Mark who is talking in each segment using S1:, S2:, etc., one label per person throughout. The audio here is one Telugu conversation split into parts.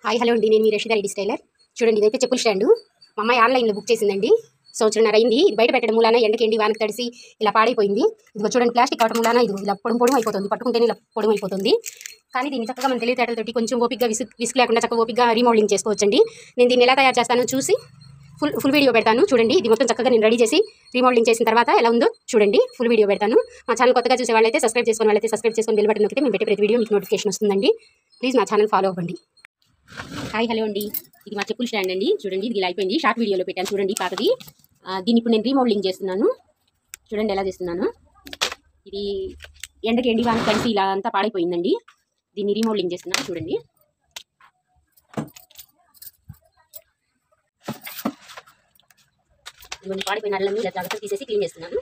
S1: హాయ్ హలో అండి, నేను మీ రషీదా రెడ్డి స్టైలర్. చూడండి, ఇదైతే చెప్పుల స్టాండు మా అమ్మాయి ఆన్లైన్లో బుక్ చేసిందండి. సంవత్సరంన్నర అయింది. ఇది బయట పెట్టడం మూలాన ఎండకి ఎండి వానకి తడిసి ఇలా పాడైపోయింది. ఇదిగో చూడండి, ప్లాస్టిక్ కావడం మూలాన ఇది ఇలా పొడుము అయిపోతుంది. పట్టుకుంటేనే ఇలా పొడుము అయిపోతుంది. కానీ దీన్ని చక్కగా మన తెలివితేటలతోటి కొంచెం ఓపికగా విసుగు లేకుండా చక్కగా ఓపికగా రీమోడలింగ్ చేసుకోవచ్చండి. నేను దీన్ని ఎలా తయారు చేస్తానో చూసి ఫుల్ వీడియో పెడతాను. చూడండి, ఇది మొత్తం చక్కగా నేను రెడీ చేసి రీమోడలింగ్ చేసిన తర్వాత ఎలా ఉందో చూడండి. ఫుల్ వీడియో పెడతాను. మా ఛానల్ కొత్తగా చూసే వాళ్ళైతే సబ్స్క్రైబ్ చేసుకొని బెల్ బటన్ నొక్కితే మేము పెట్టే ప్రతి వీడియో మీకు నోటిఫికేషన్ వస్తుందండి. ప్లీజ్ మా ఛానల్ ఫాలో అవ్వండి. హాయ్ హలో అండి, ఇది మా చెప్పుల స్టాండ్ అండి. చూడండి, ఇది ఇలా అయిపోయింది. షార్ట్ వీడియోలో పెట్టాను చూడండి, పాతది. దీన్ని ఇప్పుడు నేను రీమోడలింగ్ చేస్తున్నాను. చూడండి ఎలా చేస్తున్నాను. ఇది ఎండకి ఎండి వానకి కలిసి ఇలా అంతా పాడైపోయిందండి. దీన్ని రీమోడలింగ్ చేస్తున్నాను చూడండి. ఇవన్నీ పాడిపోయిన అల్లన్నీ ఇలా జాగ్రత్తగా తీసేసి క్లీన్ చేస్తున్నాను.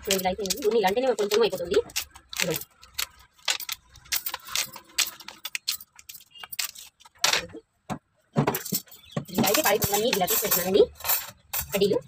S1: చూడండి, ఇలా అయిపోయింది. ఇవన్నీ ఇలా అంటేనే కొంచెం అయిపోతుంది. చూడండి, ఇలా అయితే పాడిపోయిందని ఇలా తీసి పెడుతున్నానండి కడ్డీలు.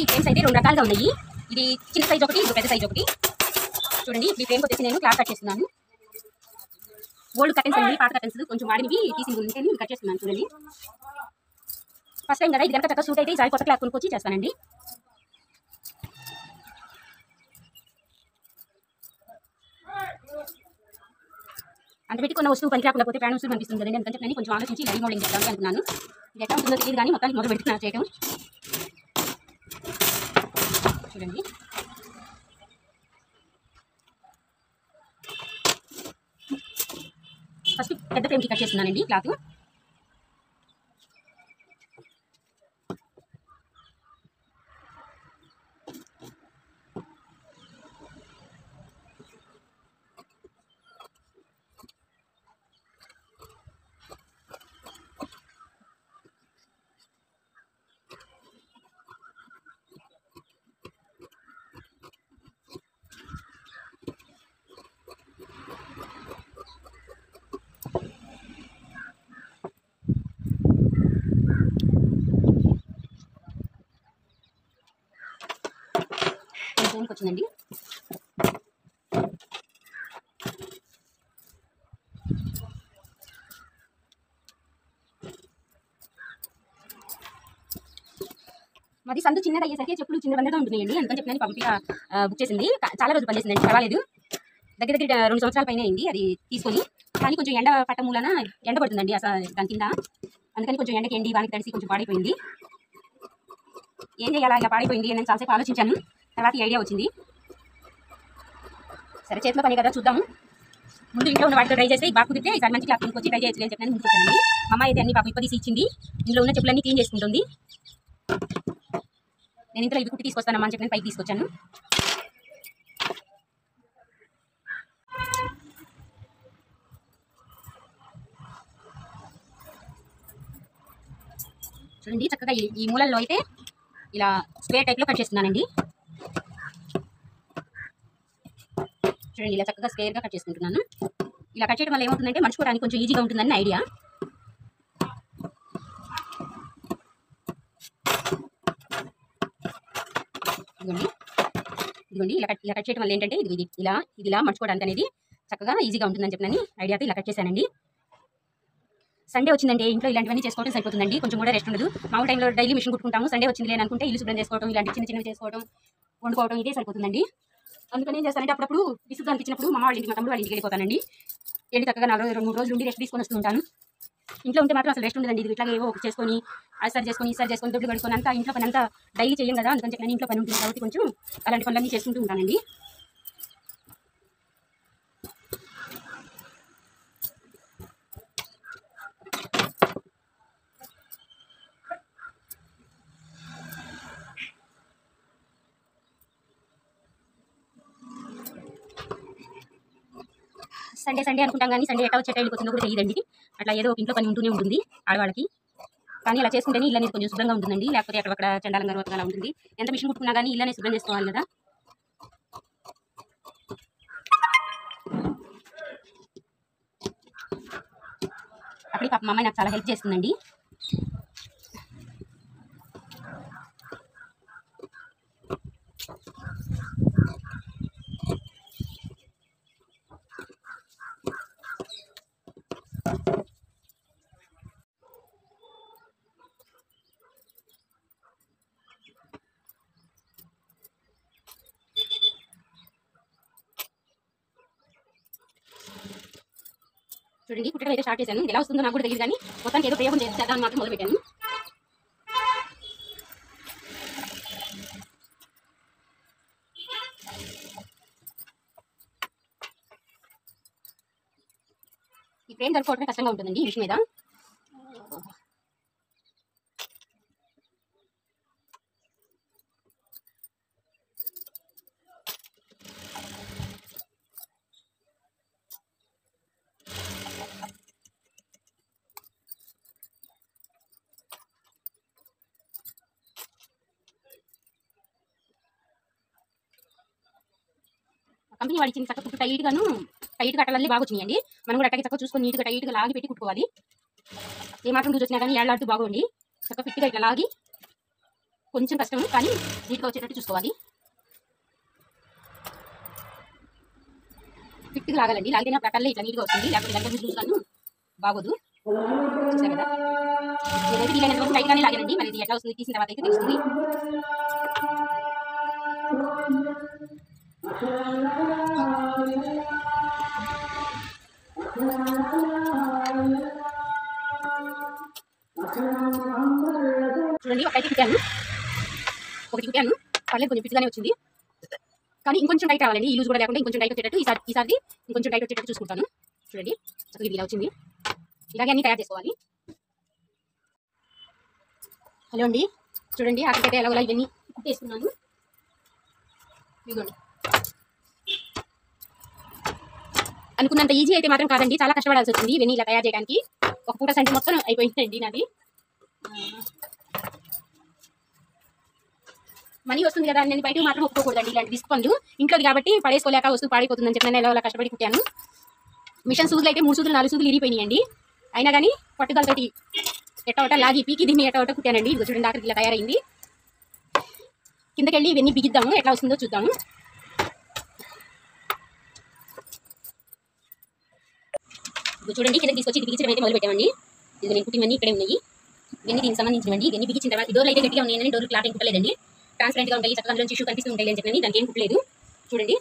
S1: ఈ ఫ్రేమ్స్ అయితే రెండు రకాలుగా ఉన్నాయి. ఇది చిన్న సైజ్ ఒకటి, ఇది పెద్ద సైజ్ ఒకటి. చూడండి, ఈ ఫ్రేమ్ వచ్చేసి నేను క్లాత్ కట్ చేస్తున్నాను. ఓల్డ్ కర్టెన్స్ అండి, పాత కర్టెన్స్ కొంచెం వాడినవి తీసి ఉంటే కట్ చేస్తున్నాను. చూడండి, ఫస్ట్ టైం కదా, ఇది కనుక చక్కగా సూట్ అయితే ఈసారి కొత్త క్లాత్ కొనుక్కొచ్చి చేస్తానండి. అంత పెట్టి కొన్న వస్తువు పనికి రాకుండా పోతే ప్రాణ వస్తువు అనిపిస్తుంది కదండి. అందుకంటే నేను కొంచెం ఆలోచించి రీమోడలింగ్ చేద్దామని అనుకున్నాను. ఇది ఎట్లా ఉంటుందో తెలియదు కానీ మొత్తానికి మొదలు పెడుతున్నా చేయడం. చూడండి, ఫస్ట్ పెద్ద ఫ్రేమ్కి కట్ చేస్తున్నానండి క్లాత్. వచ్చిందండి. మాది సందు చిన్నది అయ్యేసరికి చెప్పులు చిన్న బందగా ఉంటున్నాయండి. అందుకని చెప్పిన పంపిగా బుక్ చేసింది. చాలా రోజులు పనిచేసిందండి, పర్వాలేదు. దగ్గర 2 సంవత్సరాల పైన అయింది అది తీసుకొని. కానీ కొంచెం ఎండ పట్ట మూలన ఎండ పడుతుందండి అసలు దాని కింద. అందుకని కొంచెం ఎండకి ఎండి వానికి తడిసి కొంచెం పాడైపోయింది. ఏం చేయాలా, ఇలా పాడైపోయింది అని చాలాసేపు ఆలోచించాను. తర్వాత ఈ ఐడియా వచ్చింది. సరే, చేతిలో పని కదా, చూద్దాము. ముందు ఇంట్లో ఉన్న వాటితో ట్రై చేస్తే బాగా కుదిరితే ఈసారి మంచి క్లాత్ వచ్చి ట్రై చేయొచ్చు అని చెప్పి ముందుకు వచ్చానండి. అమ్మాయి అయితే అన్ని బాగా ఇప్పదీసి ఇచ్చింది. ఇందులో ఉన్న చెప్పులన్నీ క్లీన్ చేసుకుంటుంది. నేను ఇంట్లో ఇవి కుట్టి తీసుకొస్తానమ్మా అని చెప్పి నేను పైకి తీసుకొచ్చాను. చూడండి, చక్కగా ఈ మూలల్లో అయితే ఇలా స్క్వేర్ టైప్లో కట్ చేస్తున్నానండి. చూడండి, ఇలా చక్కగా స్క్వేర్గా కట్ చేసుకుంటున్నాను. ఇలా కట్ చేయడం వల్ల ఏమవుతుందంటే మర్చుకోవడానికి కొంచెం ఈజీగా ఉంటుందని ఐడియా. ఇదిగోండి ఇలా కట్ చేయడం వల్ల ఏంటంటే ఇది ఇలా మర్చుకోవడానికి అనేది చక్కగా ఈజీగా ఉంటుందని చెప్పినని ఐడియాతో ఇలా కట్ చేశానండి. సండే వచ్చిందంటే ఇంట్లో ఇలాంటివన్నీ చేసుకోవడం సరిపోతుందండి. కొంచెం కూడా రెస్ట్ ఉండదు. మామూలు టైంలో డైలీ మిషన్ కుట్టుకుంటాము. సండే వచ్చింది లేననుకుంటే ఇల్లు శుభ్రం చేసుకోవడం, ఇలాంటి చిన్నవి చేసుకోవడం, వండుకోవడం ఇదే సరిపోతుందండి. అందుకని ఏం చేస్తానంటే అప్పుడప్పుడు విసుగు అనిపించినప్పుడు మా వాళ్ళ ఇంటికి, మా తమ్ముడు వాళ్ళ ఇంటికి వెళ్ళిపోతానండి. వెళ్ళి చక్కగా 2-3 రోజులు ఉండి రెస్ట్ తీసుకొని వస్తూ ఉంటాను. ఇంట్లో ఉంటే మాత్రం అసలు రెస్ట్ ఉండదండి. ఇది ఇట్లాగే ఏవో ఒకటి చేసుకొని ఈసారి చేసుకొని దొడ్లు కడుకొని అంతా ఇంట్లో పని అంతా డైలీ చేయం కదా. అందుకని చెప్పి నేను ఇంట్లో పని ఉంటుంది కాబట్టి కొంచెం అలాంటి పనులన్నీ చేసుకుంటూ ఉంటానండి. సండే సండే అనుకుంటాం కానీ సండే ఎట్లా వచ్చే టైంకి వచ్చిందో కూడా తెలియదండి. అట్లా ఏదో ఒక ఇంట్లో పని ఉంటూనే ఉంటుంది ఆడవాళ్ళకి. కానీ అలా చేసుకుంటేనే ఇల్లు అనేది కొంచెం శుభ్రంగా ఉంటుందండి. లేకపోతే అక్కడ చండాలంగా రోతగా ఉంటుంది. ఎంత మిషన్ కుట్టుకున్నా కానీ ఇల్లు అనేది శుభ్రం చేసుకోవాలి కదా. అప్పుడు పాప మా అమ్మాయి నాకు చాలా హెల్ప్ చేస్తుందండి. చూడండి కుట్టడం అయితే స్టార్ట్ చేశాను. ఎలా వస్తుందో నాకు కూడా తెలియదు కానీ మొత్తానికి ఏదో ప్రయోగం చేద్దామని మాత్రం మొదలుపెట్టాను. ఈ ఫ్రేమ్ జరుపుకోవడమే కష్టంగా ఉంటుందండి ఈ మిషన్ మీద. కంపెనీ వాళ్ళు ఇచ్చిన చక్క కుట్టు టైట్ కట్టాలన్నీ బాగా వచ్చినాయండి. మనం కూడా అట్టకి చక్క చూసుకొని టైట్గా లాగి పెట్టి కుట్టుకోవాలి. ఏమాత్రం రోజు వచ్చినా కానీ ఏళ్ళాడుతూ బాగుండి చక్క ఫిట్గా ఇట్లా లాగి కొంచెం కష్టం కానీ నీట్గా వచ్చేటట్టు చూసుకోవాలి. ఫిట్గా లాగాలండి. లాగితే ప్రకారంలో ఇట్లా నీట్గా వస్తుంది. లేకపోతే దగ్గర చూసుకున్నాను బాగోదు. చూసారు కదా, నేనైతే వీలైనంత వరకు టైట్గానే లాగానండి. మరి ఇది ఎట్లా వస్తుంది తీసిన తర్వాత అయితే తెలుస్తుంది. చూడండి ఒకటి కుట్టాను పర్లేదు, కొంచెం ఫిట్గానే వచ్చింది. కానీ ఇంకొంచెం టైట్ రావాలండి. ఈ లూజ్ కూడా లేకుండా ఇంకొంచెం టైట్ వచ్చేటట్టు ఈసారి ఇంకొంచెం టైట్ వచ్చేటట్టు చూసుకుంటాను. చూడండి ఇది ఇలా వచ్చింది. ఇలాగే అన్ని తయారు చేసుకోవాలి. హలో అండి, చూడండి అక్కడికైతే ఎలాగోలా ఇవన్నీ కుట్టేసుకున్నాను. ఇదిగోండి, అనుకున్నంత ఈజీ అయితే మాత్రం కాదండి, చాలా కష్టపడాల్సి వచ్చింది ఇవన్నీ ఇలా తయారు చేయడానికి. ఒక పూట సంచి మొత్తం అయిపోయిందండి నాది. మనీ వస్తుంది కదా నేను బయటకు మాత్రం ఒప్పుకోకూడదండి. ఇలాంటి రిస్క్ పనులు ఇంట్లోది కాబట్టి పడేసుకోలేక వస్తువు పాడైపోతుందని చెప్పి నేను ఎలా కష్టపడి కుట్టాను. మిషన్ సూదులు అయితే 3 సూదులు 4 సూదులు ఇరిగిపోయినాయండి. అయినా కానీ పట్టుదలతోటి ఎట్టవట లాగి పీకి దీన్ని ఎట్టవట కుట్టానండి. ఇది చూడండి ఆఖరికి ఇలా తయారైంది. కిందకెళ్ళి ఇవన్నీ బిగిద్దాము, ఎట్లా వస్తుందో చూద్దాము. ఇది చూడండి కిందకి తీసుకొచ్చి ఇది బిగించడం అయితే మొదలు పెట్టామండి. ఇది నేను కుట్టినవన్నీ ఇక్కడే ఉన్నాయి. ఇవన్నీ దీనికి సంబంధించినవండి. ఇవన్నీ బిగించిన తర్వాత ఈ డోర్లు అయితే గట్టిగా ఉన్నాయని డోర్లు క్లాత్ ఏం కుట్టలేదండి. ట్రాన్స్పరెంట్గా ఉంటాయి, చక్కగా అందులో టిష్యూ కనిపిస్తూ ఉంటాయి అని చెప్పని దానికి ఏం కుట్టలేదు. చూడండి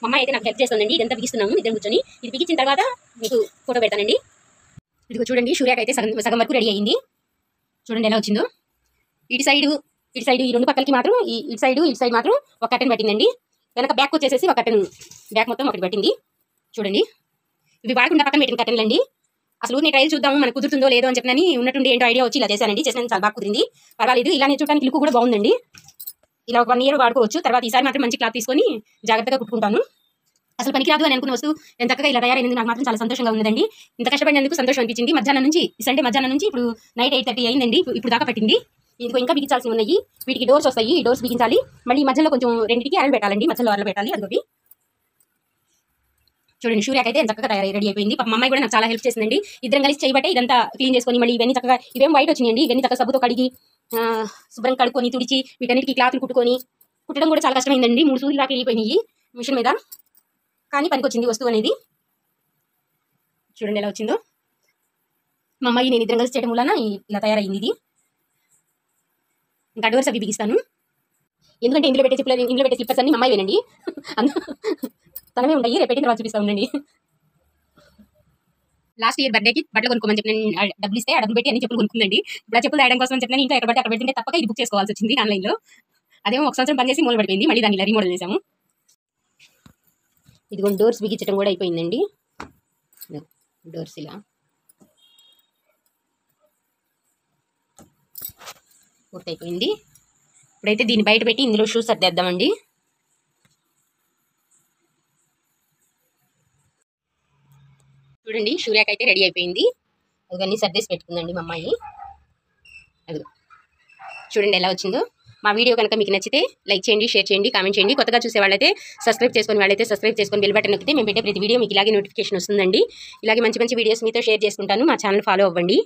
S1: మా అమ్మాయి అయితే నాకు హెల్ప్ చేస్తుందండి. ఇదంతా బిగిస్తున్నాము ఇద్దరు కూర్చొని. ఇది బిగించిన తర్వాత మీకు ఫోటో పెడతానండి. ఇదిగో చూడండి సూర్యాకి అయితే సగం వరకు రెడీ అయ్యింది. చూడండి ఎలా వచ్చిందో. ఇటు సైడ్ ఈ రెండు పక్కలకి మాత్రం ఇటు సైడ్ మాత్రం ఒక కట్టెన్ పట్టిందండి. వెనక బ్యాక్ వచ్చేసేసి ఒక కట్టెన్ బ్యాక్ మొత్తం ఒకటి పట్టింది. చూడండి ఇవి వాడకుండా పక్కన పెట్టిన కట్టెన్లు అండి. అసలు నేను ట్రైల్ చూద్దాము మనకు కుదురుతుందో లేదో అని చెప్పని ఉన్నట్టుండి ఏంటో ఐడియా వచ్చి ఇలా చేశానండి. చేసిన చాలా బాగా కుదిరింది, పర్వాలేదు. ఇలా నేను చూడడానికి లుక్ కూడా బాగుందండి. ఇలా ఒక 1 year వాడుకోవచ్చు. తర్వాత ఈసారి మాత్రం మంచి క్లాత్ తీసుకొని జాగ్రత్తగా కుట్టుకుంటాను. అసలు పనికిరాదు అని అనుకున్న వస్తువు ఎంత చక్కగా ఇలా తయారైంది. నాకు మాత్రం చాలా సంతోషంగా ఉందండి. ఇంత కష్టపడినందుకు సంతోషం అనిపించింది. మధ్యాహ్నం నుంచి సండే మధ్యాహ్నం నుంచి ఇప్పుడు నైట్ 8:30 అయిందండి. ఇప్పుడు దాకా పట్టింది. ఇంకా బిగించాల్సి ఉన్నాయి. వీటికి డోర్స్ వస్తాయి. ఈ డోర్స్ బిగించాలి. మళ్ళీ మధ్యలో కొంచెం రెండింటికి అరలు పెట్టాలండి. మధ్యలో అరలు పెట్టాలి. అదొకటి. చూడండి సూర్యాకి అయితే ఎంత చక్కగా రెడీ అయిపోయింది. పాప మా అమ్మాయి కూడా నాకు చాలా హెల్ప్ చేసిందండి. ఇద్దరం కలిసి చేయబట్టే ఇదంతా క్లీన్ చేసుకొని మళ్ళీ ఇవన్నీ చక్కగా ఇవేం వైట్ వచ్చినాయండి. ఇవన్నీ చక్కగా సబ్బుతో కడిగి శుభ్రం కడుక్కొని తుడిచి వీటన్నిటికి క్లాత్లు కుట్టడం కూడా చాలా కష్టమైందండి. 3 సూదులు దాకా వెళ్ళిపోయినాయి మిషన్ మీద. కానీ పనికొచ్చింది వస్తువు అనేది. చూడండి ఎలా వచ్చిందో. మా అమ్మాయి నేను ఇద్దరం కలిసి చేయడం వలన ఇలా తయారైంది ఇది. ఇంకా డోర్స్ అవి బిగిస్తాను. ఎందుకంటే ఇందులో పెట్టే స్లిప్పర్స్ అన్ని మా అమ్మాయి వేనండి. తనమే ఉంటాయి. రేపు పెట్టిన తర్వాత చూపిస్తా ఉండండి. లాస్ట్ ఇయర్ బర్త్డేకి బట్టలు కొనుక్కోమని చెప్పి నేను డబ్బులు ఇస్తే ఆ డబ్బులు పెట్టి అన్ని చెప్పులు కొనుక్కుందండి. ఇప్పుడు ఆ చెప్పులు తేయడం కోసం చెప్పిన ఇంట్లో ఎక్కడ పడితే అక్కడ పెడుతుంటే తప్పక ఇది బుక్ చేసుకోవాల్సి వచ్చింది ఆన్లైన్లో. అదేమో 1 సంవత్సరం పనిచేసి మూల పడిపోయింది. మళ్ళీ దాన్ని ఇలా రీమోడల్ చేసాము. ఇదిగోండి డోర్స్ బిగించడం కూడా అయిపోయిందండి. డోర్స్ ఇలా పూర్తి అయిపోయింది. ఇప్పుడైతే దీన్ని బయట పెట్టి ఇందులో షూస్ సర్దేద్దామండి. చూడండి సూర్యాకి అయితే రెడీ అయిపోయింది. అదిగన్నీ సర్దేసి పెట్టుకుందండి మా అమ్మాయి. అది చూడండి ఎలా వచ్చిందో. మా వీడియో కనుక మీకు నచ్చితే లైక్ చేయండి, షేర్ చేయండి, కామెంట్ చేయండి. కొత్తగా చూసే వాళ్ళైతే సబ్స్క్రైబ్ చేసుకొని బెల్ బటన్ నొక్కితే మేము పెట్టే ప్రతి వీడియో మీకు ఇలాగే నోటిఫికేషన్ వస్తుందండి. ఇలాగే మంచి మంచి వీడియోస్ మీతో షేర్ చేసుకుంటాను. మా ఛానల్ ఫాలో అవ్వండి.